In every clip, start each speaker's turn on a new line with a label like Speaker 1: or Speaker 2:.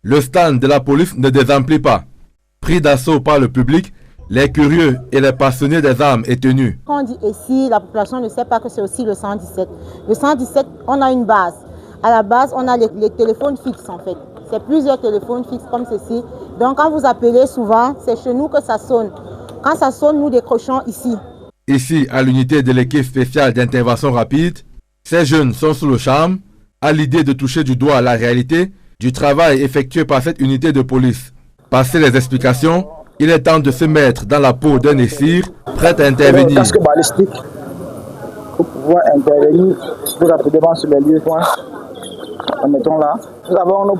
Speaker 1: le stand de la police ne désemplit pas. Pris d'assaut par le public, les curieux et les passionnés des armes et tenues.
Speaker 2: Quand on dit ici, la population ne sait pas que c'est aussi le 117. Le 117, on a une base. À la base, on a les téléphones fixes en fait. C'est plusieurs téléphones fixes comme ceci. Donc quand vous appelez souvent, c'est chez nous que ça sonne. Quand ça sonne, nous décrochons ici.
Speaker 1: Ici, à l'unité de l'équipe spéciale d'intervention rapide, ces jeunes sont sous le charme à l'idée de toucher du doigt la réalité du travail effectué par cette unité de police. Passé les explications, il est temps de se mettre dans la peau d'un essir prêt à intervenir.
Speaker 3: Casque balistique pour pouvoir intervenir plus rapidement sur les lieux. En mettant là, nous avons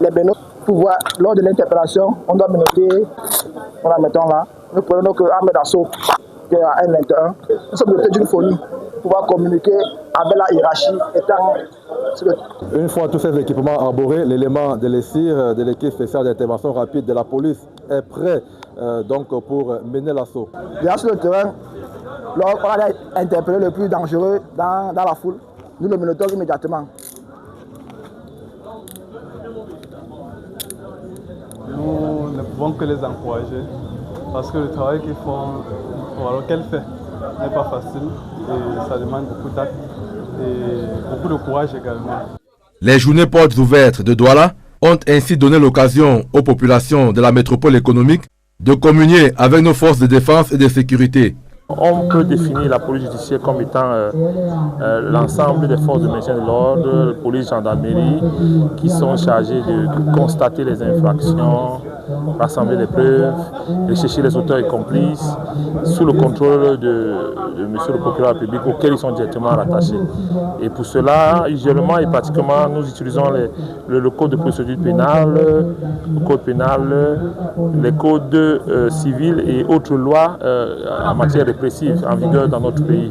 Speaker 3: les bénaux pour voir lors de l'interpellation, on doit noter, on la mettons là. Nous prenons notre arme d'assaut qui est à N21. Nous sommes dotés d'une phonie pour pouvoir communiquer avec la hiérarchie étant.
Speaker 4: Une fois tous ces équipements arborés, l'élément de l'ESIR, de l'équipe spéciale d'intervention rapide de la police, est prêt donc pour mener l'assaut.
Speaker 3: Bien sur le terrain, lorsqu'on a interpellé le plus dangereux dans la foule, nous le menotons immédiatement.
Speaker 5: Nous ne pouvons que les encourager parce que le travail qu'ils font, qu'elle fait, n'est pas facile et ça demande beaucoup d'actes et beaucoup de courage également.
Speaker 1: Les journées portes ouvertes de Douala ont ainsi donné l'occasion aux populations de la métropole économique de communier avec nos forces de défense et de sécurité.
Speaker 6: On peut définir la police judiciaire comme étant l'ensemble des forces de maintien de l'ordre, police, gendarmerie, qui sont chargées de constater les infractions, rassembler les preuves, rechercher les auteurs et complices, sous le contrôle de monsieur le procureur public auquel ils sont directement rattachés. Et pour cela, usuellement et pratiquement, nous utilisons le code de procédure pénale, le code pénal, les codes civils et autres lois en matière répressive en vigueur dans notre pays.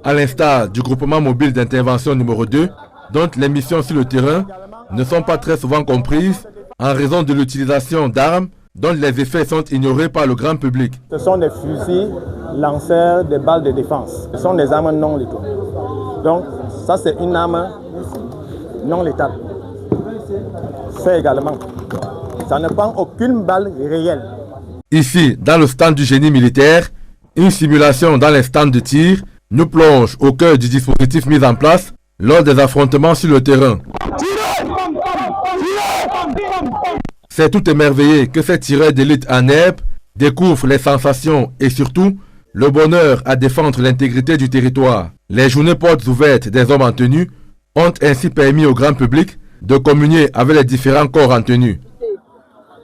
Speaker 1: À l'instar du groupement mobile d'intervention numéro 2, dont les missions sur le terrain ne sont pas très souvent comprises en raison de l'utilisation d'armes dont les effets sont ignorés par le grand public.
Speaker 7: Ce sont des fusils lanceurs des balles de défense. Ce sont des armes non létales. Donc ça c'est une arme non létale. C'est également. Ça ne prend aucune balle réelle.
Speaker 1: Ici, dans le stand du génie militaire, une simulation dans les stands de tir nous plonge au cœur du dispositif mis en place lors des affrontements sur le terrain. C'est tout émerveillé que ces tireurs d'élite en herbe découvrent les sensations et surtout le bonheur à défendre l'intégrité du territoire. Les journées portes ouvertes des hommes en tenue ont ainsi permis au grand public de communier avec les différents corps en tenue.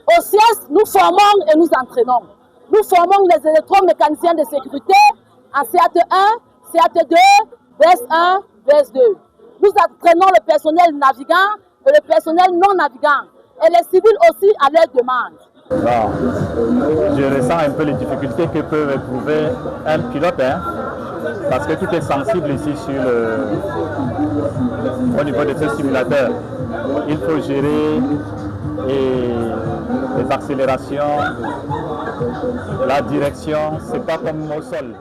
Speaker 8: Au CIES, nous formons et nous entraînons. Nous formons les électromécaniciens de sécurité en CAT1, CAT2, BS1, BS2. Nous entraînons le personnel navigant et le personnel non navigant. Et les civils aussi à leur demande.
Speaker 9: Bon, je ressens un peu les difficultés que peut éprouver un pilote, parce que tout est sensible ici au niveau de ce simulateur. Il faut gérer les accélérations, la direction, c'est pas comme au sol.